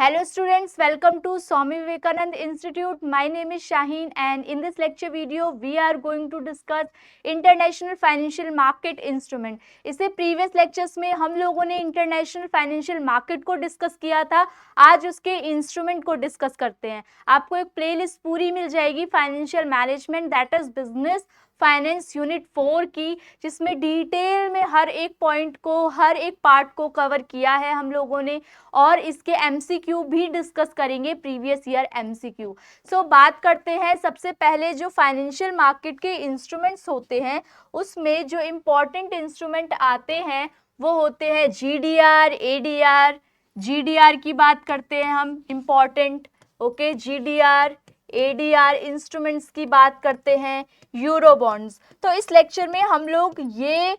Hello students, welcome to Swami Vivekanand Institute. My name is Shaheen and in this lecture video we are going to discuss International Financial Market Instrument. इससे previous lectures में हम लोगों ने International Financial Market को discuss किया था. आज उसके instrument को discuss करते हैं. आपको एक playlist पूरी मिल जाएगी Financial Management that is Business finance unit 4 की, जिसमें डिटेल में हर एक पॉइंट को, हर एक पार्ट को कवर किया है हम लोगों ने, और इसके एमसीक्यू भी डिस्कस करेंगे, प्रीवियस ईयर एमसीक्यू. सो बात करते हैं सबसे पहले जो फाइनेंशियल मार्केट के इंस्ट्रूमेंट्स होते हैं, उसमें जो इम्पॉर्टेंट इंस्ट्रूमेंट आते हैं वो होते हैं जीडीआर, एडीआर. जीडीआर की बात करते हैं हम, important. Okay, GDR, ADR instruments की बात करते हैं, यूरो बॉन्ड्स. तो इस लेक्चर में हम लोग ये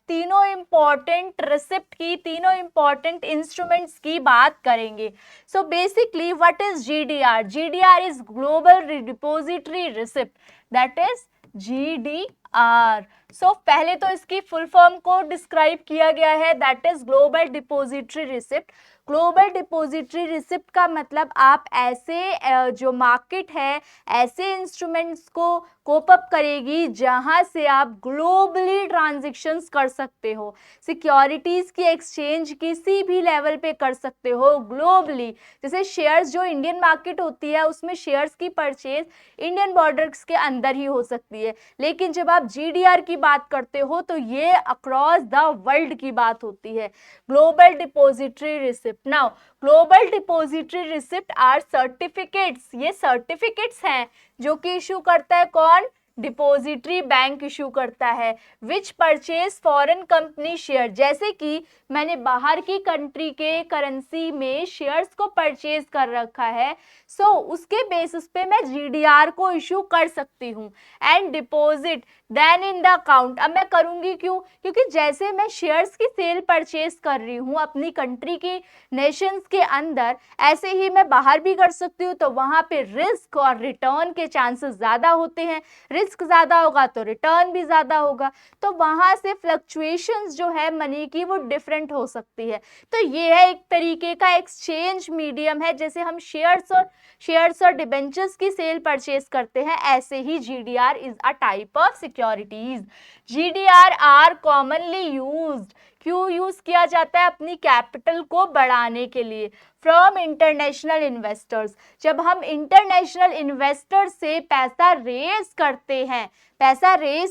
तीनों इम्पॉर्टेंट रिसिप्ट की, तीनों इम्पॉर्टेंट इंस्ट्रूमेंट्स की बात करेंगे. So basically what is GDR? GDR is global depository receipt, that is GDR. So पहले तो इसकी फुल फॉर्म को डिस्क्राइब किया गया है, that is global depository receipt. Global depository receipt का मतलब आप ऐसे जो मार्केट है, ऐसे इंस्ट्रूमेंट्स को कोप अप करेगी जहां से आप ग्लोबली ट्रांजैक्शंस कर सकते हो. सिक्योरिटीज की एक्सचेंज किसी भी लेवल पे कर सकते हो ग्लोबली. जैसे शेयर्स, जो इंडियन मार्केट होती है उसमें शेयर्स की परचेज इंडियन बॉर्डर्स के अंदर ही हो सकती है, लेकिन जब आप जीडीआर की बात करते हो तो ये अक्रॉस द वर्ल्ड की बात होती है. Global depository receipt. Now global depository receipt are certificates. ये सर्टिफिकेट्स हैं जो कि इशू करता है कौन? डिपॉजिटरी बैंक इशू करता है. विच परचेज फॉरेन कंपनी शेयर. जैसे कि मैंने बाहर की कंट्री के करेंसी में शेयर्स को परचेज कर रखा है, सो उसके बेसिस पे मैं जीडीआर को इशू कर सकती हूँ. And deposit then in the account. अब मैं करूँगी क्यों? क्योंकि जैसे मैं शेयर्स की सेल परचेज कर रही हूँ अपनी कंट्री की, नेशंस के अंदर, ऐसे ही मैं बाहर भी कर सकती हूँ. तो वहाँ पे रिस्क और रिटर्न के चांसेस ज़्यादा होते हैं. रिस्क ज़्यादा होगा तो रिटर्न भी ज़्यादा होगा, तो वहाँ से फ्लक्चुएशंस जो है मनी की वो डिफरेंट हो सकती है. तो ये है एक तरीके का एक्सचेंज मीडियम है. जैसे हम शेयर्स और डिबेंचर्स की सेल परचेज करते हैं, ऐसे ही GDR is a type of securities. GDR are commonly used. क्यों यूज किया जाता है? अपनी कैपिटल को बढ़ाने के लिए. From international investors. जब हम इंटरनेशनल इन्वेस्टर से पैसा रेज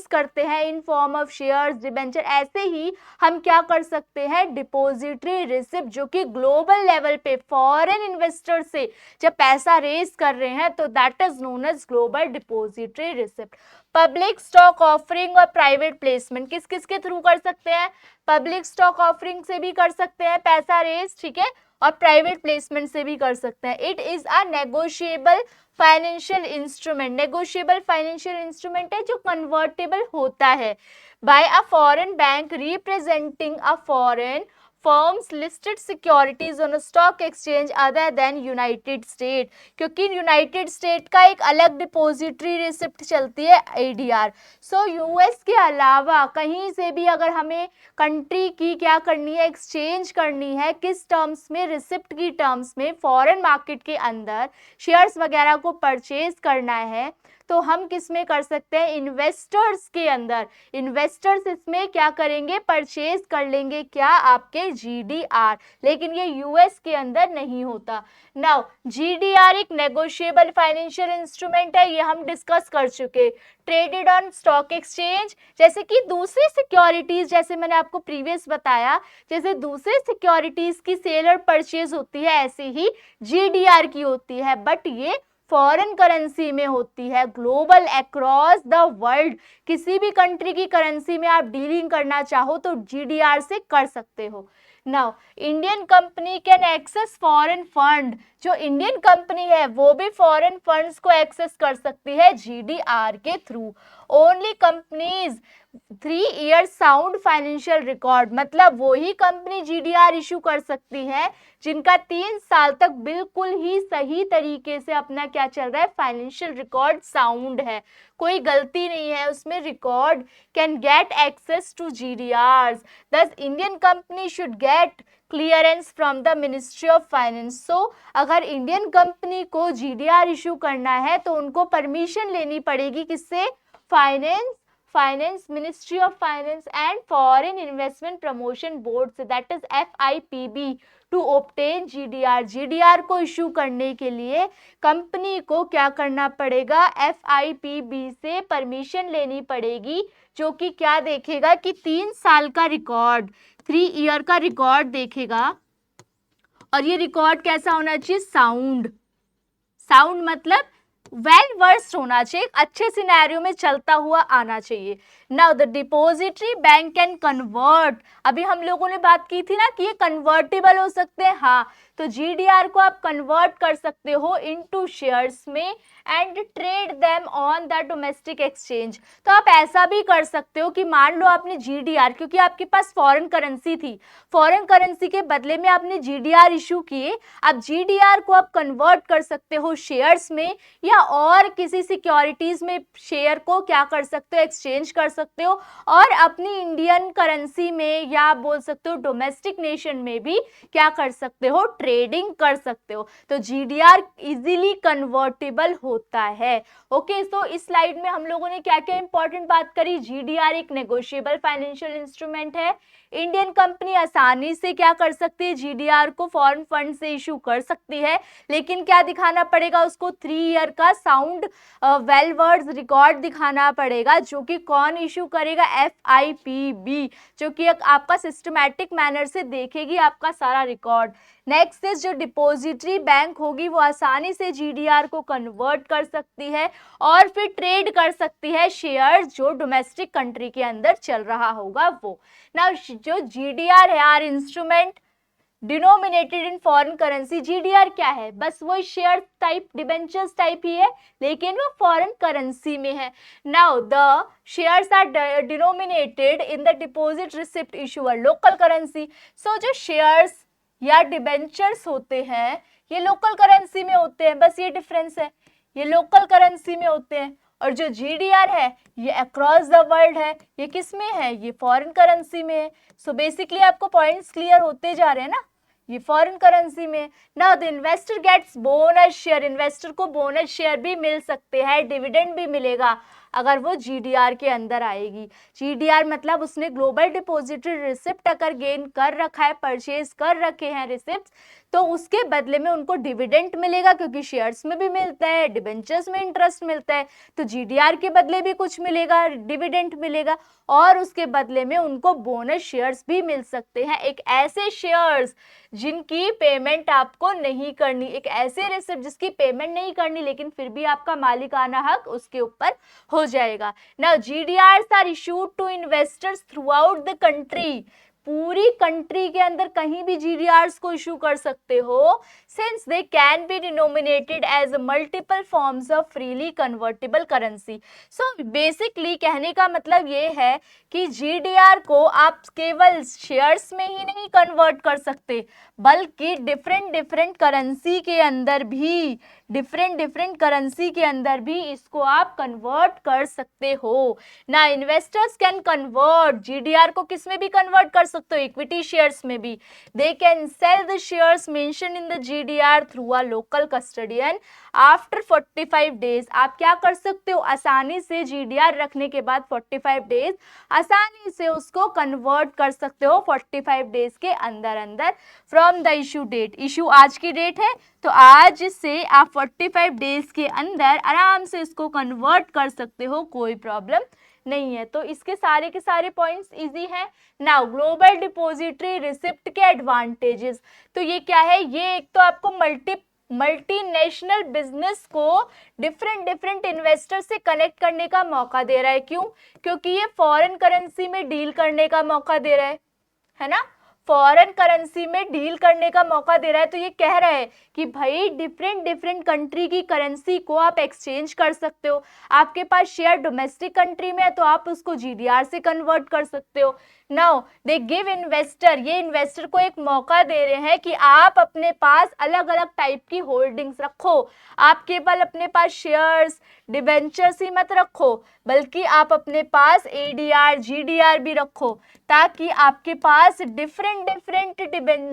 करते हैं in form of shares, debenture, ऐसे ही हम क्या कर सकते हैं? डिपॉजिटरी रिसिप्ट, जो कि ग्लोबल लेवल पे फॉरेन इन्वेस्टर से जब पैसा रेज कर रहे हैं, तो that is known as global depository receipt. Public stock offering और प्राइवेट प्लेसमेंट किस किस के थ्रू कर सकते हैं? पब्लिक स्टॉक ऑफरिंग से भी कर सकते हैं पैसा रेज, ठीक है, और प्राइवेट प्लेसमेंट से भी कर सकते हैं. It is a negotiable financial instrument. Negotiable financial instrument है जो कन्वर्टेबल होता है by a foreign bank representing a foreign firms listed securities on a stock exchange other than United State. क्योंकि यूनाइटेड स्टेट का एक अलग डिपॉजिटरी रिसिप्ट चलती है, एडीआर. सो यूएस के अलावा कहीं से भी अगर हमें कंट्री की क्या करनी है? एक्सचेंज करनी है. किस टर्म्स में? रिसिप्ट की टर्म्स में. फॉरेन मार्केट के अंदर शेयर्स वगैरह को परचेज करना है तो हम किस में कर सकते हैं? इन्वेस्टर्स के अंदर. इन्वेस्टर्स इसमें क्या करेंगे? परचेज कर लेंगे. क्या? आपके जीडीआर. लेकिन ये यूएस के अंदर नहीं होता. नाउ जीडीआर एक नेगोशिएबल फाइनेंशियल इंस्ट्रूमेंट है, ये हम डिस्कस कर चुके. Traded on stock exchange. जैसे कि दूसरी सिक्योरिटीज, जैसे मैंने आपको प्रीवियस बताया, जैसे दूसरे सिक्योरिटीज की सेल और परचेज होती है, ऐसे ही जीडीआर की होती है, बट ये फॉरेन करेंसी में होती है. ग्लोबल अक्रॉस द वर्ल्ड किसी भी कंट्री की करेंसी में आप डीलिंग करना चाहो तो जीडीआर से कर सकते हो. Now Indian company can access foreign fund. जो इंडियन कंपनी है वो भी फॉरेन फंड्स को एक्सेस कर सकती है जीडीआर के through. Only companies 3 year sound financial record. मतलब वही कंपनी जीडीआर इशू कर सकती है जिनका 3 साल तक बिल्कुल ही सही तरीके से अपना क्या चल रहा है? फाइनेंशियल रिकॉर्ड साउंड है, कोई गलती नहीं है उसमें. Record can get access to GDR. Thus Indian company should get clearance from the ministry of finance. So अगर इंडियन कंपनी को GDR इशू करना है तो उनको परमिशन लेनी पड़ेगी किससे? Finance ministry of finance and foreign investment promotion board से, that is FIPB, to obtain GDR। GDR को इशू करने के लिए कंपनी को क्या करना पड़ेगा? FIPB से परमिशन लेनी पड़ेगी, जो कि क्या देखेगा कि 3 साल का रिकॉर्ड, 3 ईयर का रिकॉर्ड देखेगा। और ये रिकॉर्ड कैसा होना चाहिए? साउंड मतलब वेल वर्स्ड होना चाहिए, अच्छे सिनेरियो में चलता हुआ आना चाहिए। Now the depository bank can convert, अभी हम लोगों ने बात की थी ना कि ये कन्वर्टेबल हो सकते हैं, हाँ, तो GDR को आप कन्वर्ट कर सकते हो इनटू शेयर्स में and trade them on the domestic exchange. तो आप ऐसा भी कर सकते हो कि मान लो आपने GDR, क्योंकि आपके पास फॉरेन करेंसी थी, फॉरेन करेंसी के बदले में आपने GDR इशू किए, अब GDR को आप कन्वर्ट कर सकते हो शेयर्स में या और किसी सिक्योरिटीज में शेयर को क्या कर सकते हो? एक्सचेंज कर सकते हो, और अपनी इंडियन करेंसी में या आप बोल सकते हो डोमेस्टिक नेशन में भी क्या कर सकते हो? ट्रेडिंग कर सकते हो। तो GDR इजीली कन्वर्टेबल होता है। ओके, सो इस स्लाइड में हम लोगों ने क्या क्या इंपॉर्टेंट बात करी? GDR एक नेगोशिएबल फाइनेंशियल इंस्ट्रूमेंट है। इंडियन कंपनी आसानी से क्या कर सकती है? GDR को फॉरेन फंड से इशू कर सकती है, लेकिन क्या दिखाना पड़ेगा उसको? 3 ईयर का साउंड वेल वर्ड्स रिकॉर्ड दिखाना पड़ेगा, जो कि कौन इशू करेगा? FIPB, जो कि आपका सिस्टमैटिक मैनर से देखेगी आपका सारा रिकॉर्ड। नेक्स्ट इज जो डिपॉजिटरी बैंक होगी वो आसानी से GDR को कन्वर्ट कर सकती है और फिर ट्रेड कर सकती है शेयर जो डोमेस्टिक कंट्री के अंदर चल रहा होगा वो। ना जो GDR है are instrument denominated in foreign currency. GDR क्या है? बस वो शेयर टाइप, डिबेंचर्स टाइप ही है, लेकिन वो फॉरेन करेंसी में है। Now the shares are denominated in the deposit receipt issuer local currency. So जो शेयर्स या डिबेंचर्स होते हैं ये लोकल करेंसी में होते हैं, बस ये डिफरेंस है, ये लोकल करेंसी में होते हैं, और जो GDR है ये अक्रॉस द वर्ल्ड है, ये किस में है? ये फॉरेन करेंसी में है। सो बेसिकली आपको पॉइंट्स क्लियर होते जा रहे हैं ना, ये फॉरेन करेंसी में। Now the investor gets bonus share, investor को बोनस शेयर भी मिल सकते हैं, डिविडेंड भी मिलेगा अगर वो GDR के अंदर आएगी। GDR मतलब उसने ग्लोबल डिपॉजिटरी रिसिप्ट अगर गेन कर रखा है, परचेज कर रखे हैं रिसिप्ट, तो उसके बदले में उनको डिविडेंड मिलेगा, क्योंकि शेयर्स में भी मिलता है, डिबेंचर्स में इंटरेस्ट मिलता है, तो GDR के बदले भी कुछ मिलेगा, डिविडेंड मिलेगा, और उसके बदले में उनको बोनस शेयर्स भी मिल सकते हैं। एक ऐसे शेयर्स जिनकी पेमेंट आपको नहीं करनी, एक ऐसे रिसिप्ट जिसकी पेमेंट नहीं करनी लेकिन फिर भी आपका मालिकाना हक उसके ऊपर हो जाएगा। Now GDRs are issued to investors throughout the country, पूरी कंट्री के अंदर कहीं भी GDRs को इशू कर सकते हो, since they can be denominated as multiple forms of freely convertible currency. So basically कहने का मतलब ये है कि GDR को आप केवल शेयर्स में ही नहीं कन्वर्ट कर सकते, बल्कि डिफरेंट करेंसी के अंदर भी, डिफरेंट करेंसी के अंदर भी इसको आप कन्वर्ट कर सकते हो ना। इन्वेस्टर्स कैन कन्वर्ट GDR को किस में भी कन्वर्ट कर सकते हो? इक्विटी शेयर्स में भी। They can sell the shares mention in the GDR through a local custodian after 45 days. आप क्या कर सकते हो? आसानी से GDR रखने के बाद 45 डेज आसानी से उसको कन्वर्ट कर सकते हो 45 डेज के अंदर अंदर from the issue date. Issue आज की डेट है, तो आज से आप 45 डेज के अंदर आराम से इसको कन्वर्ट कर सकते हो, कोई प्रॉब्लम नहीं है। तो इसके सारे के सारे पॉइंट्स इजी हैं। नाउ ग्लोबल डिपॉजिटरी रिसिप्ट के एडवांटेजेस, तो ये क्या है? ये एक तो आपको मल्टीनेशनल बिजनेस को डिफरेंट इन्वेस्टर से कनेक्ट करने का मौका दे रहा है। क्यों? क्योंकि ये फॉरेन करेंसी में डील करने का मौका दे रहा है ना, फॉरेन करेंसी में डील करने का मौका दे रहा है। तो ये कह रहा है कि भाई डिफरेंट कंट्री की करेंसी को आप एक्सचेंज कर सकते हो। आपके पास शेयर डोमेस्टिक कंट्री में है तो आप उसको GDR से कन्वर्ट कर सकते हो। नाउ दे गिव इन्वेस्टर, ये इन्वेस्टर को एक मौका दे रहे हैं कि आप अपने पास अलग अलग टाइप की होल्डिंग्स रखो। आप केवल अपने पास शेयर्स डिबेंचर्स ही मत रखो, बल्कि आप अपने पास एडीआर जीडीआर भी रखो, ताकि आपके पास डिफरेंट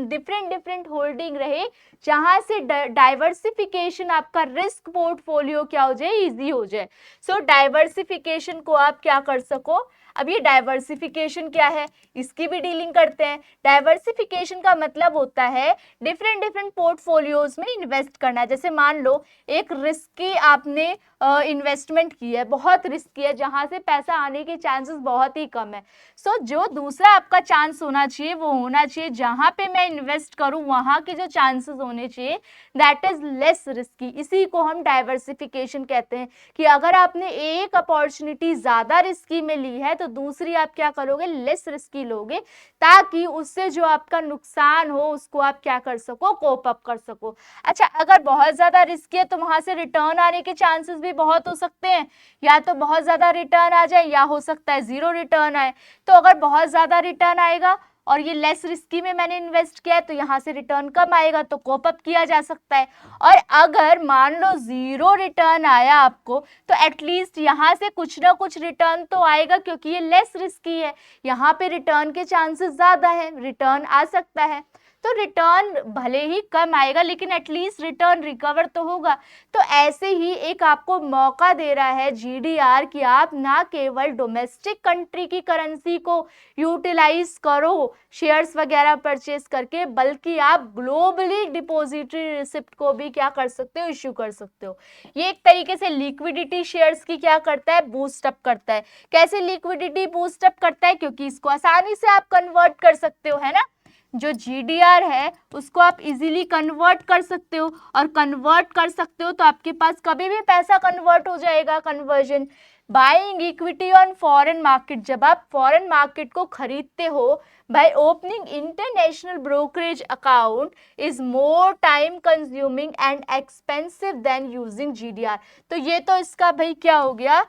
डिफरेंट होल्डिंग रहे, जहां से डाइवर्सिफिकेशन आपका रिस्क पोर्टफोलियो क्या हो जाए, इजी हो जाए। सो डाइवर्सिफिकेशन को आप क्या कर सको। अब ये डाइवर्सिफिकेशन क्या है, इसकी भी डीलिंग करते हैं। डाइवर्सिफिकेशन का मतलब होता है डिफरेंट पोर्टफोलियोज में इन्वेस्ट करना। जैसे मान लो एक रिस्की आपने इन्वेस्टमेंट की है, बहुत रिस्की है, जहां से पैसा आने के चांसेस बहुत ही कम है। सो जो दूसरा आपका चांस होना चाहिए वो होना चाहिए जहां पे मैं इन्वेस्ट करूं वहां के जो चांसेस होने चाहिए दैट इज लेस रिस्की। इसी को हम डाइवर्सिफिकेशन कहते हैं कि अगर आपने एक अपॉर्चुनिटी ज्यादा रिस्की में ली है तो दूसरी आप क्या करोगे, लेस रिस्की लोगे, ताकि उससे जो आपका नुकसान हो उसको आप क्या कर सको, कोप अप कर सको। अच्छा, अगर बहुत ज्यादा रिस्की है तो वहां से रिटर्न आने के चांसेस भी बहुत हो सकते हैं, या तो बहुत ज्यादा रिटर्न आ जाए या हो सकता है जीरो रिटर्न आए। तो अगर बहुत ज्यादा रिटर्न आएगा और ये लेस रिस्की में मैंने इन्वेस्ट किया है तो यहाँ से रिटर्न कम आएगा, तो कोप अप किया जा सकता है। और अगर मान लो जीरो रिटर्न आया आपको, तो एटलीस्ट यहाँ से कुछ ना कुछ रिटर्न तो आएगा, क्योंकि ये लेस रिस्की है, यहाँ पे रिटर्न के चांसेस ज्यादा है, रिटर्न आ सकता है। तो रिटर्न भले ही कम आएगा लेकिन एटलीस्ट रिटर्न रिकवर तो होगा। तो ऐसे ही एक आपको मौका दे रहा है जीडीआर कि आप ना केवल डोमेस्टिक कंट्री की करेंसी को यूटिलाइज करो शेयर्स वगैरह परचेज करके, बल्कि आप ग्लोबली डिपॉजिटरी रिसिप्ट को भी क्या कर सकते हो, इश्यू कर सकते हो। ये एक तरीके से लिक्विडिटी शेयर्स की क्या करता है, बूस्ट अप करता है। कैसे लिक्विडिटी बूस्ट अप करता है, क्योंकि इसको आसानी से आप कन्वर्ट कर सकते हो, है ना। जो जीडीआर है उसको आप इजीली कन्वर्ट कर सकते हो, और कन्वर्ट कर सकते हो तो आपके पास कभी भी पैसा कन्वर्ट हो जाएगा। Conversion buying equity on foreign market, जब आप फॉरेन मार्केट को खरीदते हो, by opening international brokerage account is more time consuming and expensive than using GDR. तो ये तो इसका भाई क्या हो गया,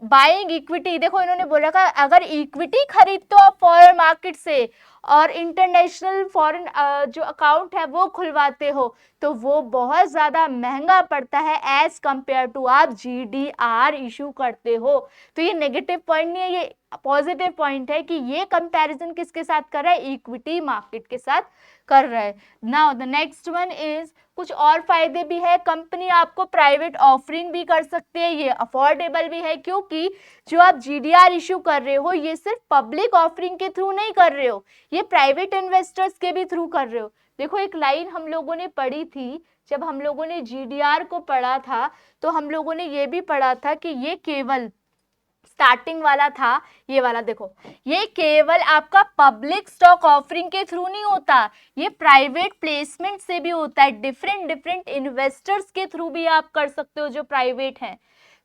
बाइंग इक्विटी। देखो इन्होंने बोला था अगर इक्विटी खरीदते हो आप फॉरेन मार्केट से और इंटरनेशनल फॉरेन जो अकाउंट है वो खुलवाते हो, तो वो बहुत ज़्यादा महंगा पड़ता है एज कंपेयर टू आप जीडीआर इशू करते हो। तो ये नेगेटिव पॉइंट नहीं है, ये पॉजिटिव पॉइंट है कि ये कंपैरिजन किसके साथ कर रहा है, इक्विटी मार्केट के साथ कर रहा है। Now the next one is, कुछ और फायदे भी है, कंपनी आपको प्राइवेट ऑफरिंग भी कर सकते हैं, ये अफोर्डेबल भी है, क्योंकि जो आप जीडीआर इशू कर रहे हो ये सिर्फ पब्लिक ऑफरिंग के थ्रू नहीं कर रहे हो, ये प्राइवेट इन्वेस्टर्स के भी थ्रू कर रहे हो। देखो एक लाइन हम लोगों ने पढ़ी थी, जब हम लोगों ने जीडीआर को पढ़ा था तो हम लोगों ने ये भी पढ़ा था कि ये केवल स्टार्टिंग वाला था, ये वाला देखो, ये केवल आपका पब्लिक स्टॉक ऑफरिंग के थ्रू नहीं होता, ये प्राइवेट प्लेसमेंट से भी होता है, डिफरेंट इन्वेस्टर्स के थ्रू भी आप कर सकते हो जो प्राइवेट हैं।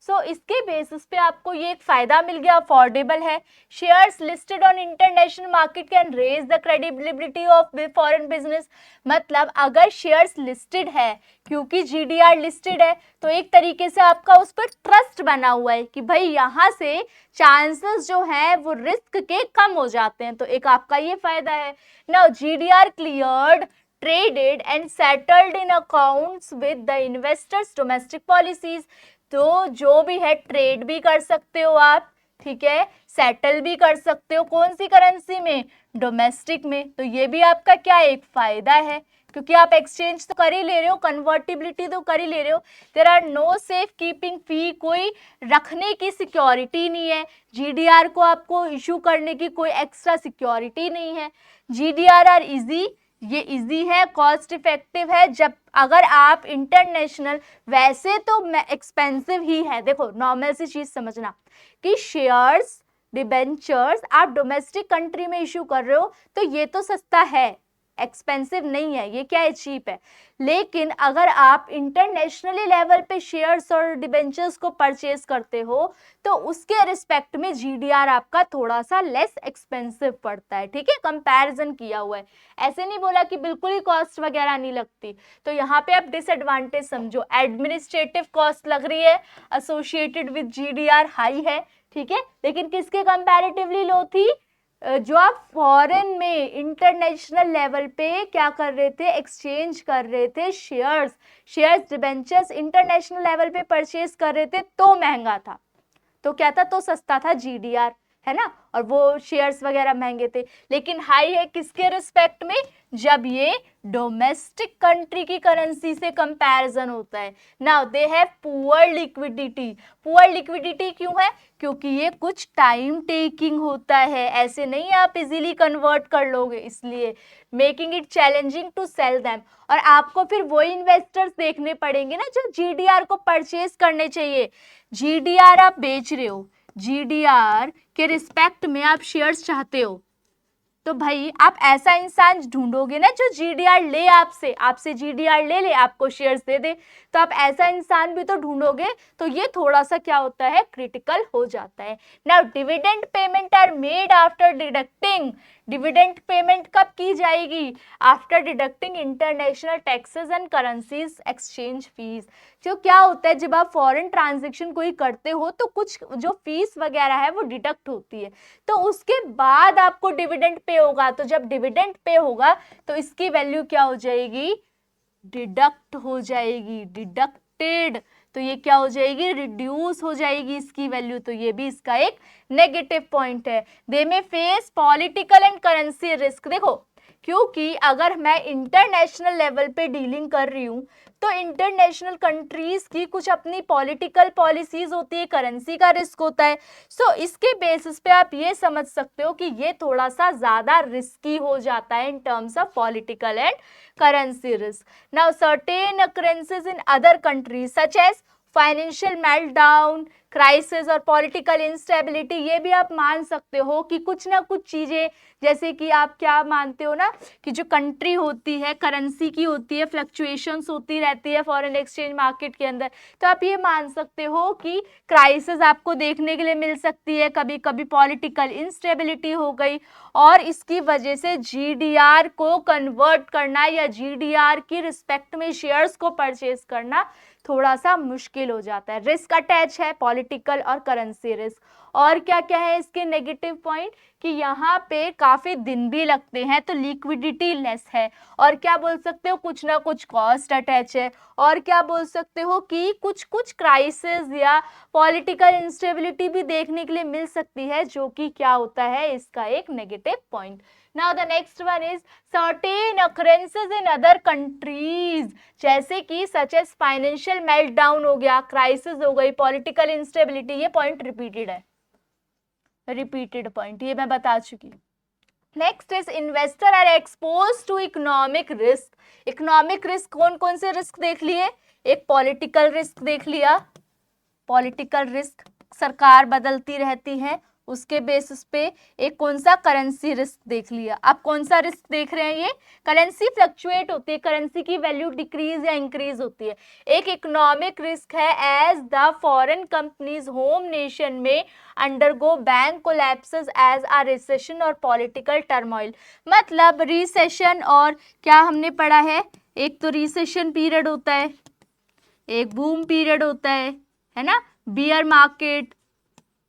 सो इसके बेसिस पे आपको ये एक फायदा मिल गया, अफोर्डेबल है। Shares listed on international market can raise the credibility of foreign business. मतलब अगर शेयर्स लिस्टेड है, क्योंकि जीडीआर लिस्टेड है, तो एक तरीके से आपका उस पर ट्रस्ट बना हुआ है कि भाई यहाँ से चांसेस जो है वो रिस्क के कम हो जाते हैं, तो एक आपका ये फायदा है। Now GDR cleared, traded and settled in accounts with the investors domestic policies। तो जो भी है ट्रेड भी कर सकते हो आप, ठीक है, सेटल भी कर सकते हो, कौन सी करेंसी में, डोमेस्टिक में। तो ये भी आपका क्या एक फायदा है, क्योंकि आप एक्सचेंज तो कर ही ले रहे हो, कन्वर्टिबिलिटी तो कर ही ले रहे हो। There are no safe keeping fee, कोई रखने की सिक्योरिटी नहीं है, जीडीआर को आपको इशू करने की कोई एक्स्ट्रा सिक्योरिटी नहीं है। जीडीआर आर इजी, ये इजी है, कॉस्ट इफेक्टिव है। जब अगर आप इंटरनेशनल, वैसे तो एक्सपेंसिव ही है, देखो नॉर्मल सी चीज समझना कि शेयर्स डिबेंचर्स आप डोमेस्टिक कंट्री में इशू कर रहे हो तो ये तो सस्ता है, एक्सपेंसिव नहीं है, ये क्या है, चीप है। लेकिन अगर आप इंटरनेशनली लेवल पे शेयर्स और डिबेंचर्स को परचेज करते हो तो उसके रिस्पेक्ट में जीडीआर आपका थोड़ा सा लेस एक्सपेंसिव पड़ता है, ठीक है, कंपैरिजन किया हुआ है। ऐसे नहीं बोला कि बिल्कुल ही कॉस्ट वगैरह नहीं लगती। तो यहाँ पे आप डिसएडवांटेज समझो, एडमिनिस्ट्रेटिव कॉस्ट लग रही है एसोसिएटेड विद जीडीआर, हाई है, ठीक है, लेकिन किसके कंपैरेटिवली लो थी, जो आप फॉरेन में इंटरनेशनल लेवल पे क्या कर रहे थे, एक्सचेंज कर रहे थे शेयर्स डिबेंचर्स इंटरनेशनल लेवल पे परचेज कर रहे थे तो महंगा था, तो क्या था, तो सस्ता था जीडीआर, है ना, और वो शेयर्स वगैरह महंगे थे। लेकिन हाई है किसके रिस्पेक्ट में, जब ये डोमेस्टिक कंट्री की करेंसी से कंपैरिजन होता है। Now they have poor liquidity क्यों है, क्योंकि ये कुछ टाइम टेकिंग होता है, ऐसे नहीं आप इजीली कन्वर्ट कर लोगे, इसलिए making it challenging to sell them. और आपको फिर वही इन्वेस्टर्स देखने पड़ेंगे ना जो जीडीआर को परचेज करने चाहिए। जीडीआर आप बेच रहे हो, जीडीआर के रिस्पेक्ट में आप शेयर्स चाहते हो, तो भाई आप ऐसा इंसान ढूंढोगे ना जो जीडीआर ले आपसे जीडीआर ले आपको शेयर्स दे दे, तो आप ऐसा इंसान भी तो ढूंढोगे, तो ये थोड़ा सा क्या होता है, क्रिटिकल हो जाता है। Now dividend payment are made after deducting, dividend payment कब की जाएगी, after deducting international taxes and currencies exchange fee. जो क्या होता है, जब आप फॉरेन ट्रांजेक्शन कोई करते हो तो कुछ जो फीस वगैरह है वो डिडक्ट होती है, तो उसके बाद आपको डिविडेंड पे होगा, तो जब डिविडेंड पे होगा तो इसकी वैल्यू क्या हो जाएगी, डिडक्ट हो जाएगी, डिडक्टेड, तो ये क्या हो जाएगी, रिड्यूस हो जाएगी इसकी वैल्यू, तो ये भी इसका एक नेगेटिव पॉइंट है। दे में face political and currency risk. देखो, क्योंकि अगर मैं इंटरनेशनल लेवल पे डीलिंग कर रही हूँ तो इंटरनेशनल कंट्रीज की कुछ अपनी पॉलिटिकल पॉलिसीज होती है, करेंसी का रिस्क होता है। सो इसके बेसिस पे आप ये समझ सकते हो कि ये थोड़ा सा ज्यादा रिस्की हो जाता है in terms of political and currency risk. Now certain occurrences in other countries such as financial meltdown, crisis और पॉलिटिकल इंस्टेबिलिटी, ये भी आप मान सकते हो कि कुछ ना कुछ चीजें, जैसे कि आप क्या मानते हो ना कि जो कंट्री होती है करेंसी की होती है, फ्लक्चुएशंस होती रहती है फॉरेन एक्सचेंज मार्केट के अंदर, तो आप ये मान सकते हो कि क्राइसिस आपको देखने के लिए मिल सकती है, कभी कभी पॉलिटिकल इंस्टेबिलिटी हो गई, और इसकी वजह से जीडीआर को कन्वर्ट करना या जीडीआर की रिस्पेक्ट में शेयर्स को परचेज करना थोड़ा सा मुश्किल हो जाता है। रिस्क अटैच है, पॉलिटिकल और करेंसी रिस्क। और क्या क्या है इसके नेगेटिव पॉइंट, कि यहाँ पे काफी दिन भी लगते हैं, तो लिक्विडिटी लेस है, और क्या बोल सकते हो, कुछ ना कुछ कॉस्ट अटैच है, और क्या बोल सकते हो कि कुछ कुछ क्राइसिस या पॉलिटिकल इंस्टेबिलिटी भी देखने के लिए मिल सकती है, जो कि क्या होता है इसका एक negative point. Now the next one is certain occurrences in other countries, जैसे कि सच एज फाइनेंशियल मेल्टडाउन हो गया, क्राइसिस हो गई, पॉलिटिकल इंस्टेबिलिटी, ये पॉइंट रिपीटेड है, रिपीटेड पॉइंट, ये मैं बता चुकी। Next is investor are expose to economic risk. Economic risk कौन कौन से रिस्क देख लिए, एक पॉलिटिकल रिस्क देख लिया, पॉलिटिकल रिस्क सरकार बदलती रहती है उसके बेसिस पे, एक कौन सा करेंसी रिस्क देख लिया। आप कौन सा रिस्क देख रहे हैं, ये करेंसी फ्लक्चुएट होती है, करेंसी की वैल्यू डिक्रीज या इंक्रीज होती है। एक इकोनॉमिक रिस्क है as the foreign companies home nation में undergo bank collapses as a recession or political turmoil. मतलब रिसेशन, और क्या हमने पढ़ा है, एक तो रिसेशन पीरियड होता है, एक बूम पीरियड होता है ना, बियर मार्केट,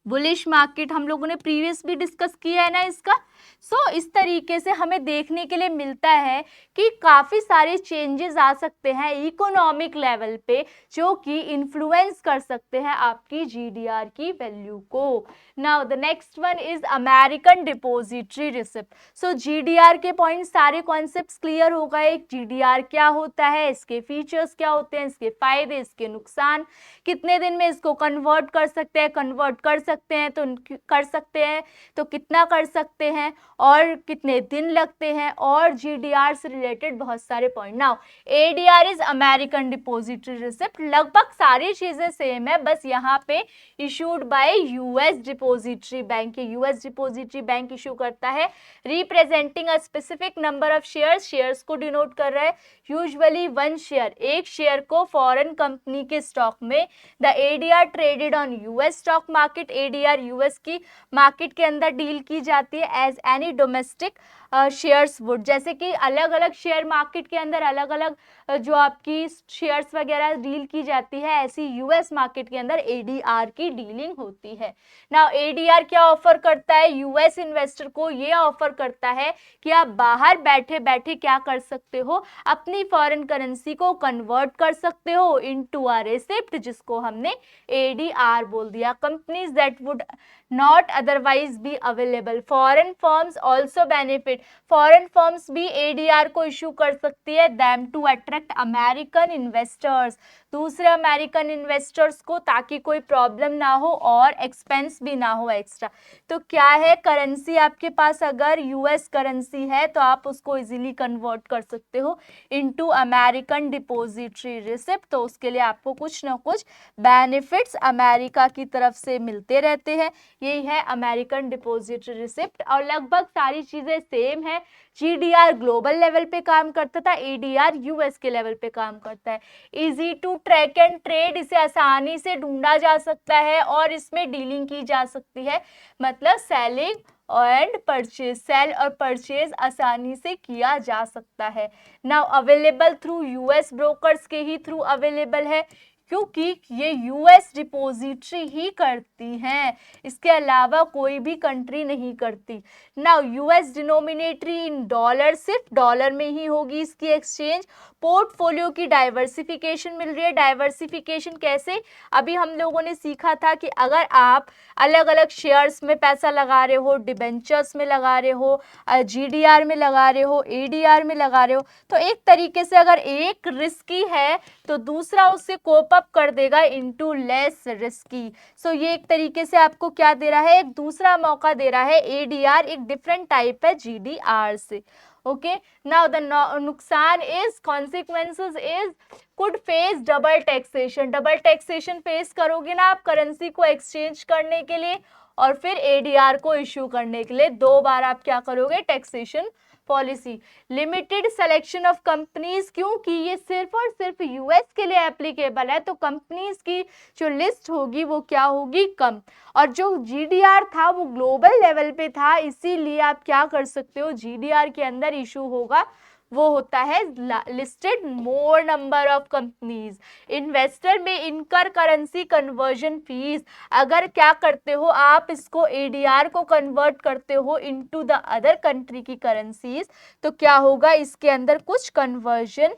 बुलिश मार्केट, हम लोगों ने प्रीवियस भी डिस्कस किया है ना इसका। सो इस तरीके से हमें देखने के लिए मिलता है कि काफ़ी सारे चेंजेस आ सकते हैं इकोनॉमिक लेवल पे, जो कि इन्फ्लुएंस कर सकते हैं आपकी जीडीआर की वैल्यू को। Now the next one is American depository receipt. So GDR के पॉइंट सारे कॉन्सेप्ट्स क्लियर हो गए, जीडीआर क्या होता है, इसके फीचर्स क्या होते हैं, इसके फायदे, इसके नुकसान, कितने दिन में इसको कन्वर्ट कर सकते हैं, कन्वर्ट कर सकते हैं तो कर सकते हैं तो कितना कर सकते हैं, और कितने दिन लगते हैं, और जीडीआर से रिलेटेड बहुत सारे point. Now ADR is American depository receipt, लगभग सारी चीजें सेम है, बस यहाँ पे issued by US depository bank, US depository bank issue करता है, representing a specific number of shares, shares को डिनोट कर रहा है, यूजुअली 1 शेयर, एक शेयर को फॉरेन कंपनी के स्टॉक में। The ADR traded on US stock market, ADR US की मार्केट के अंदर डील की जाती है as any domestic shares would, जैसे कि अलग अलग शेयर मार्केट के अंदर अलग अलग जो आपकी शेयर्स वगैरह डील की जाती है, ऐसी यूएस मार्केट के अंदर एडीआर की डीलिंग होती है। नाउ एडीआर क्या ऑफर करता है यूएस इन्वेस्टर को? ये ऑफर करता है कि आप बाहर बैठे बैठे क्या कर सकते हो, अपनी फॉरेन करेंसी को कन्वर्ट कर सकते हो इनटू अ रिसिप्ट, जिसको हमने एडीआर बोल दिया। Companies that would not otherwise be available, foreign firms also benefit, foreign firms भी एडीआर को इशू कर सकती है, them to attract American investors, दूसरे अमेरिकन इन्वेस्टर्स को, ताकि कोई प्रॉब्लम ना हो और एक्सपेंस भी ना हो एक्स्ट्रा। तो क्या है, करेंसी आपके पास अगर यूएस करेंसी है तो आप उसको इजीली कन्वर्ट कर सकते हो इनटू अमेरिकन डिपॉजिटरी रिसिप्ट, तो उसके लिए आपको कुछ ना कुछ बेनिफिट्स अमेरिका की तरफ से मिलते रहते हैं। यही है अमेरिकन डिपॉजिटरी रिसिप्ट, और लगभग सारी चीजें सेम है। जीडीआर ग्लोबल लेवल पे काम करता था, एडीआर यूएस के लेवल पे काम करता है। Easy to track and trade, इसे आसानी से ढूंढा जा सकता है और इसमें डीलिंग की जा सकती है, मतलब सेलिंग एंड परचेज, सेल और परचेज आसानी से किया जा सकता है। Now available through US brokers के ही थ्रू अवेलेबल है, क्योंकि ये यूएस डिपॉजिटरी ही करती हैं, इसके अलावा कोई भी कंट्री नहीं करती। नाउ यूएस डिनोमिनेटरी इन डॉलर, सिर्फ डॉलर में ही होगी इसकी एक्सचेंज। पोर्टफोलियो की डाइवर्सिफिकेशन मिल रही है। डाइवर्सिफिकेशन कैसे? अभी हम लोगों ने सीखा था कि अगर आप अलग अलग शेयर्स में पैसा लगा रहे हो, डिबेंचर्स में लगा रहे हो, जीडीआर में लगा रहे हो, एडीआर में लगा रहे हो, तो एक तरीके से अगर एक रिस्की है तो दूसरा उससे कोप अप कर देगा इनटू लेस रिस्की। सो ये एक तरीके से आपको क्या दे रहा है, एक दूसरा मौका दे रहा है। एडीआर एक डिफरेंट टाइप है जीडीआर से। ओके, नाउ द नुकसान is, consequences is, could face double taxation, double taxation face करोगे ना आप करेंसी को एक्सचेंज करने के लिए और फिर एडीआर को इश्यू करने के लिए, दो बार आप क्या करोगे, taxation policy. Limited selection of companies, क्योंकि ये सिर्फ और सिर्फ यूएस के लिए एप्लीकेबल है, तो कंपनीज की जो लिस्ट होगी वो क्या होगी, कम। और जो जीडीआर था वो ग्लोबल लेवल पे था, इसीलिए आप क्या कर सकते हो, जीडीआर के अंदर इशू होगा, वो होता है listed more number of companies. Investor में इनकर करेंसी कन्वर्जन फीस, अगर क्या करते हो आप इसको एडीआर को कन्वर्ट करते हो इनटू द अदर कंट्री की करेंसीज, तो क्या होगा, इसके अंदर कुछ कन्वर्जन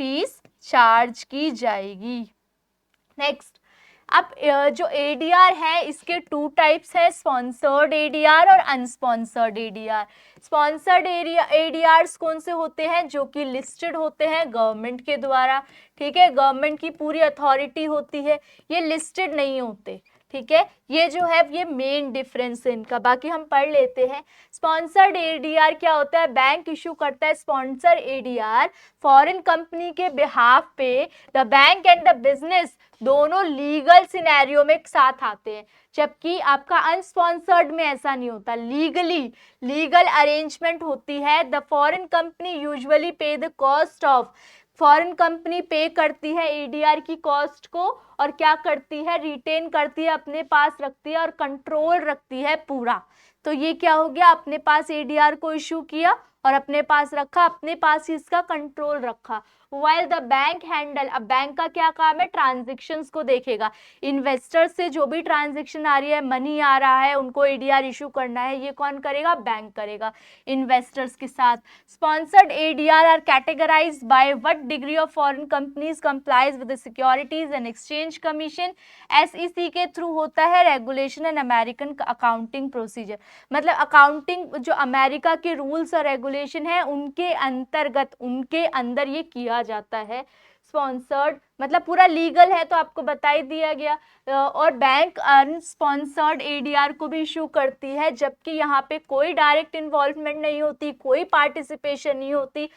फीस चार्ज की जाएगी। नेक्स्ट, अब जो एडीआर है इसके टू टाइप्स है, स्पॉन्सर्ड एडीआर और अनस्पॉन्सर्ड एडीआर। स्पॉन्सर्ड एडीआर्स कौन से होते हैं, जो कि लिस्टेड होते हैं गवर्नमेंट के द्वारा, ठीक है, गवर्नमेंट की पूरी अथॉरिटी होती है, ये लिस्टेड नहीं होते, ठीक है। ये जो है ये मेन डिफरेंस है इनका, बाकी हम पढ़ लेते हैं। स्पॉन्सर्ड एडीआर क्या होता है, बैंक इशू करता है स्पॉन्सर एडीआर फॉरेन कंपनी के बिहाफ पे, the bank and the business दोनों लीगल सिनेरियो में साथ आते हैं, जबकि आपका अनस्पॉन्सर्ड में ऐसा नहीं होता, लीगल अरेंजमेंट होती है। द फॉरेन कंपनी यूजुअली पे the cost of, foreign company पे करती है एडीआर की कॉस्ट को और क्या करती है, रिटेन करती है, अपने पास रखती है और कंट्रोल रखती है पूरा। तो ये क्या हो गया, अपने पास एडीआर को इशू किया और अपने पास रखा, अपने पास ही इसका कंट्रोल रखा। वाइल द बैंक हैंडल, अब बैंक का क्या काम है, ट्रांजेक्शन्स को देखेगा, इन्वेस्टर से जो भी ट्रांजेक्शन आ रही है, मनी आ रहा है, उनको एडीआर इशू करना है, ये कौन करेगा, बैंक करेगा इन्वेस्टर्स के साथ। Sponsored ADR are categorized by what degree of foreign companies complies with the securities and exchange commission, SEC के थ्रू होता है regulation and American accounting procedure, मतलब अकाउंटिंग जो अमेरिका के रूल्स और रेगुलेशन है उनके अंतर्गत, उनके अंदर ये किया जाता है। स्पॉन्सर्ड मतलब पूरा लीगल है, तो आपको बता ही दिया गया। और बैंक अनस्पॉन्सर्ड एडीआर को भी इशू करती है, जबकि यहाँ पे कोई डायरेक्ट इन्वॉल्वमेंट नहीं होती, कोई पार्टिसिपेशन नहीं होती,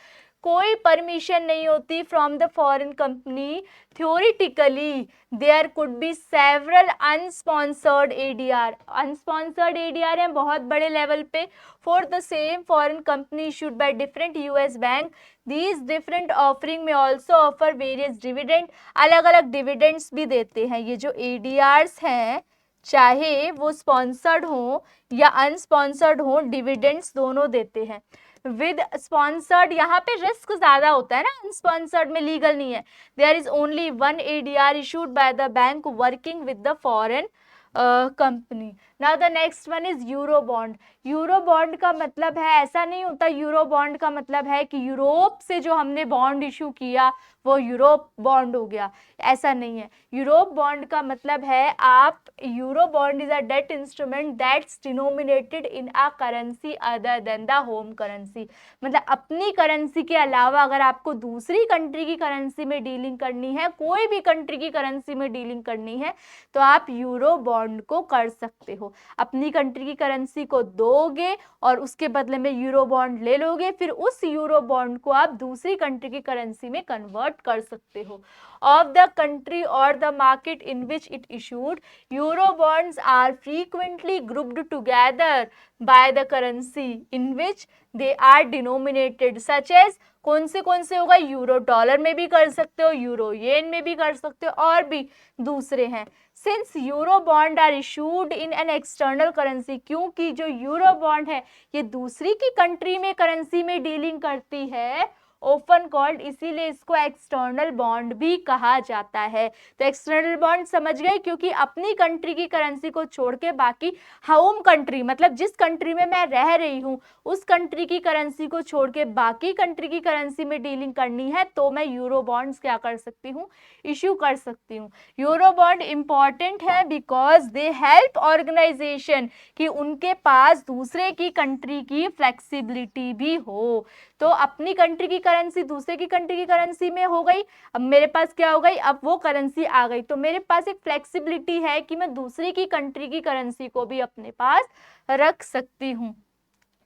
कोई परमिशन नहीं होती from the foreign company. Theoretically there could be several unsponsored ADR, unsponsored ADR है बहुत बड़े लेवल पे, for the same foreign company issued by different US bank. These different offering में ऑल्सो ऑफर वेरियस डिविडेंड, अलग अलग dividends भी देते हैं। ये जो एडीआर्स हैं, चाहे वो स्पॉन्सर्ड हो या अनस्पॉन्सर्ड हो, डिविडेंड्स दोनों देते हैं। विद स्पॉन्सर्ड यहाँ पे रिस्क ज्यादा होता है ना, अनस्पॉन्सर्ड में लीगल नहीं है। There is only one ADR issued by the bank working with the foreign company. Now the next one is euro bond. Euro bond का मतलब है, ऐसा नहीं होता, यूरो बॉन्ड का मतलब है कि यूरोप से जो हमने बॉन्ड इशू किया वो यूरोप बॉन्ड हो गया, ऐसा नहीं है। यूरोप बॉन्ड का मतलब है आप, euro bond is a debt instrument that's denominated in a currency other than the home currency. मतलब अपनी करेंसी के अलावा अगर आपको दूसरी कंट्री की करेंसी में डीलिंग करनी है, कोई भी कंट्री की करेंसी में डीलिंग करनी है, तो आप यूरो बॉन्ड को कर सकते हो। अपनी कंट्री की करेंसी को दोगे और उसके बदले में यूरो बॉन्ड ले लोगे, फिर उस यूरो बॉन्ड को आप दूसरी कंट्री की करेंसी में कन्वर्ट कर सकते हो। ऑफ द कंट्री और the market in which it issued, euro bonds are frequently grouped together by the currency in which they are denominated, such as कौन से होगा, यूरो डॉलर में भी कर सकते हो, यूरो येन में भी कर सकते हो, और भी दूसरे हैं। Since euro bond are issued in an external currency, क्योंकि जो यूरो बॉन्ड है ये दूसरी की कंट्री में करेंसी में डीलिंग करती है, ओपन कॉल्ड, इसीलिए इसको एक्सटर्नल बॉन्ड भी कहा जाता है। तो एक्सटर्नल बॉन्ड समझ गए, क्योंकि अपनी कंट्री की करेंसी को छोड़ के बाकी होम कंट्री, मतलब जिस कंट्री में मैं रह रही हूँ उस कंट्री की करेंसी को छोड़ के बाकी कंट्री की करेंसी में डीलिंग करनी है, तो मैं यूरो बॉन्ड्स क्या कर सकती हूँ, इश्यू कर सकती हूँ। यूरो बॉन्ड इंपॉर्टेंट है बिकॉज दे हेल्प ऑर्गेनाइजेशन, कि उनके पास दूसरे की कंट्री की फ्लेक्सिबिलिटी भी हो। तो अपनी कंट्री की करेंसी दूसरे की कंट्री की करेंसी में हो गई, अब मेरे पास क्या हो गई, अब वो करेंसी आ गई, तो मेरे पास एक फ्लेक्सिबिलिटी है कि मैं दूसरी की कंट्री की करेंसी को भी अपने पास रख सकती हूँ।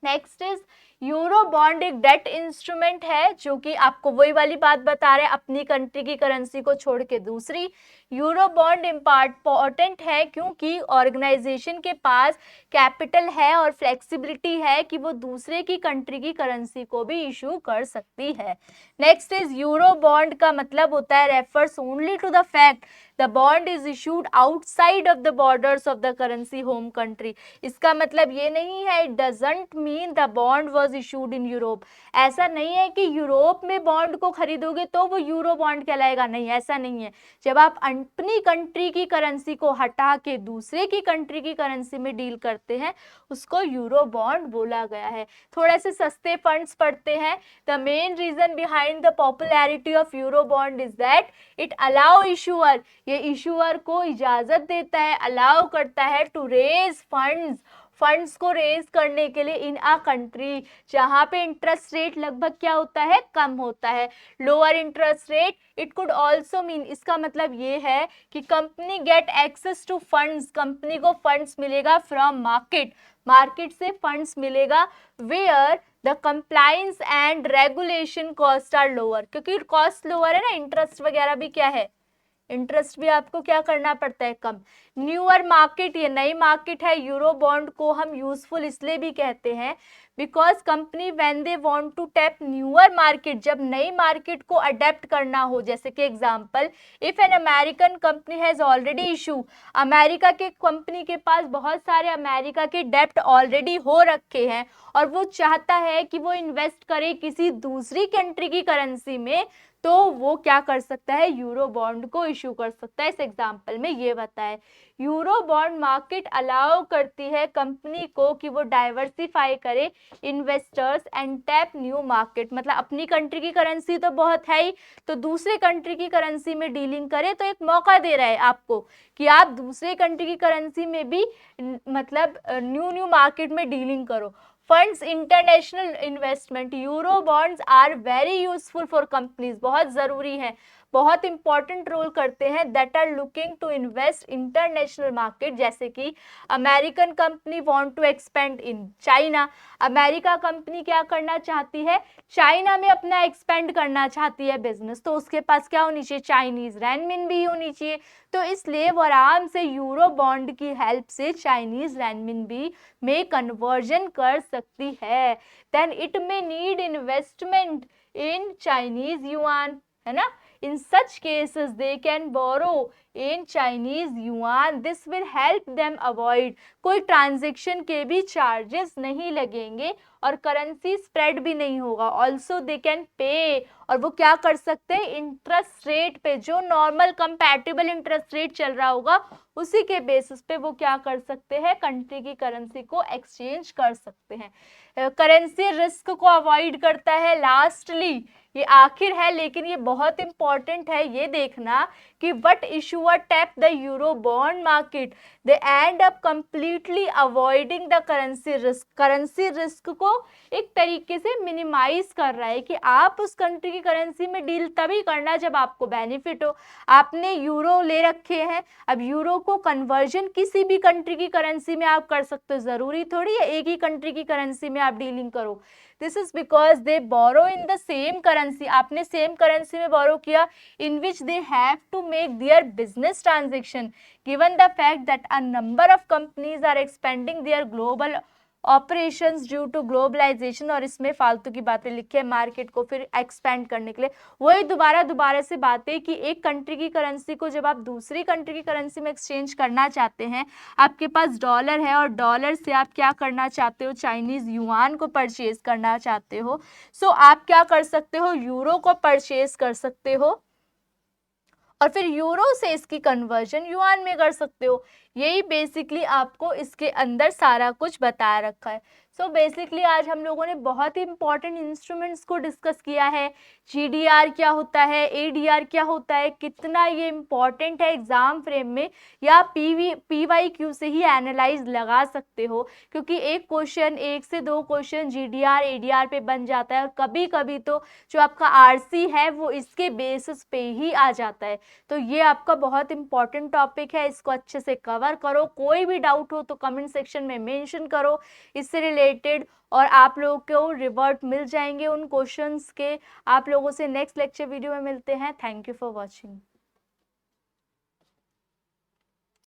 नेक्स्ट इज यूरो बॉन्ड एक डेट इंस्ट्रूमेंट है, जो कि आपको वही वाली बात बता रहे हैं, अपनी कंट्री की करेंसी को छोड़ के दूसरी। यूरो बॉन्ड इम्पॉर्टेंट है क्योंकि ऑर्गेनाइजेशन के पास कैपिटल है और फ्लेक्सिबिलिटी है कि वो दूसरे की कंट्री की करेंसी को भी इशू कर सकती है। नेक्स्ट इज यूरो बॉन्ड का मतलब होता है refers only to the fact the bond is issued outside of the borders of the currency home country. इसका मतलब ये नहीं है, it doesn't mean the bond was issued in Europe. ऐसा नहीं है कि यूरोप में बॉन्ड को खरीदोगे तो वो यूरो बॉन्ड कहलाएगा, नहीं, ऐसा नहीं है। जब आप अपनी कंट्री की करेंसी को हटा के दूसरे की कंट्री की करेंसी में डील करते हैं, उसको यूरो बॉन्ड बोला गया है। थोड़ा से सस्ते फंड्स पड़ते हैं। The main reason behind the popularity of euro bond is that it allow issuer, ये इशूअर को इजाजत देता है, अलाउ करता है टू रेज फंड्स को रेज करने के लिए इन अ कंट्री जहाँ पे इंटरेस्ट रेट लगभग क्या होता है, कम होता है, lower interest rate. It could also mean, इसका मतलब ये है कि company get access to funds, company को फंड्स मिलेगा फ्रॉम मार्केट से फंड्स मिलेगा, where the compliance and regulation cost are lower, क्योंकि कॉस्ट लोअर है ना, इंटरेस्ट वगैरह भी क्या है, इंटरेस्ट भी आपको क्या करना पड़ता है, कम। न्यूअर मार्केट, ये नई मार्केट है। यूरो बॉन्ड को हम यूजफुल इसलिए भी कहते हैं because company when they want to tap newer market, जब नई मार्केट को अडेप्ट करना हो, जैसे कि example, if an American company has already issue, America के कंपनी के पास बहुत सारे अमेरिका के डेप्ट ऑलरेडी हो रखे हैं और वो चाहता है कि वो इन्वेस्ट करे किसी दूसरी कंट्री की करेंसी में, तो वो क्या कर सकता है, यूरो बॉन्ड को इशू कर सकता है। इस एग्जांपल में ये बताए, यूरो बॉन्ड मार्केट अलाउ करती है कंपनी को कि वो डाइवर्सिफाई करे investors and tap new market, मतलब अपनी कंट्री की करेंसी तो बहुत है ही, तो दूसरे कंट्री की करेंसी में डीलिंग करे, तो एक मौका दे रहा है आपको कि आप दूसरे कंट्री की करेंसी में भी मतलब न्यू मार्केट में डीलिंग करो। Funds international investment, euro bonds are very useful for companies, बहुत ज़रूरी है, बहुत इंपॉर्टेंट रोल करते हैं, that are looking to invest international market, जैसे कि American company want to expand in China, America company क्या करना चाहती है, चाइना में अपना एक्सपेंड करना चाहती है बिजनेस, तो उसके पास क्या होनी चाहिए, चाइनीज रेनमिन भी होनी चाहिए, तो इसलिए वो आराम से यूरो बॉन्ड की हेल्प से चाइनीज रेनमिन भी में कन्वर्जन कर सकती है। देन इट में need investment in Chinese yuan, है ना, In such cases they can borrow in Chinese yuan. This will help them avoid, कोई ट्रांजेक्शन के भी चार्जेस नहीं लगेंगे और करेंसी स्प्रेड भी नहीं होगा. ऑल्सो दे कैन पे, और वो क्या कर सकते हैं, इंटरेस्ट रेट पे, जो नॉर्मल कंपैटिबल इंटरेस्ट रेट चल रहा होगा उसी के बेसिस पे वो क्या कर सकते हैं, कंट्री की करेंसी को एक्सचेंज कर सकते हैं. करेंसी रिस्क को अवॉइड करता है. लास्टली, ये आखिर है लेकिन ये बहुत इंपॉर्टेंट है, ये देखना कि what issuer tap the euro bond market, they and up completely avoiding the currency risk. Currency risk को एक तरीके से मिनिमाइज कर रहा है कि आप उस कंट्री की करेंसी में डील तभी करना जब आपको बेनिफिट हो. आपने यूरो ले रखे हैं, अब यूरो को कन्वर्जन किसी भी कंट्री की करेंसी में आप कर सकते हो, जरूरी थोड़ी है एक ही कंट्री की करेंसी में आप डीलिंग करो. This is because they borrow in the same currency. आपने सेम करेंसी में बोरो किया in which they have to make their business transaction. Given the fact that a number of companies are expanding their global operations due to globalisation, और इसमें फालतू की बातें लिखी है मार्केट को फिर एक्सपेंड करने के लिए. वही दोबारा से बातें कि एक कंट्री की करेंसी को जब आप दूसरी कंट्री की करेंसी में एक्सचेंज करना चाहते हैं, आपके पास डॉलर है और डॉलर से आप क्या करना चाहते हो, चाइनीज युआन को परचेज करना चाहते हो. सो आप क्या कर सकते हो, यूरो को परचेज कर सकते हो और फिर यूरो से इसकी कन्वर्जन युआन में कर सकते हो. यही बेसिकली आपको इसके अंदर सारा कुछ बता रखा है. सो बेसिकली आज हम लोगों ने बहुत ही इंपॉर्टेंट इंस्ट्रूमेंट्स को डिस्कस किया है. जीडीआर क्या होता है, एडीआर क्या होता है, कितना ये इंपॉर्टेंट है एग्जाम फ्रेम में, या पीवाईक्यू से ही एनालाइज लगा सकते हो, क्योंकि एक क्वेश्चन, एक से दो क्वेश्चन जीडीआर एडीआर पे बन जाता है और कभी कभी तो जो आपका आरसी है वो इसके बेसिस पे ही आ जाता है. तो ये आपका बहुत इंपॉर्टेंट टॉपिक है, इसको अच्छे से कवर करो. कोई भी डाउट हो तो कमेंट सेक्शन में मेंशन करो इससे रिलेटेड, और आप लोगों को रिवर्ट मिल जाएंगे उन क्वेश्चंस के. आप लोगों से नेक्स्ट लेक्चर वीडियो में मिलते हैं. Thank you for watching.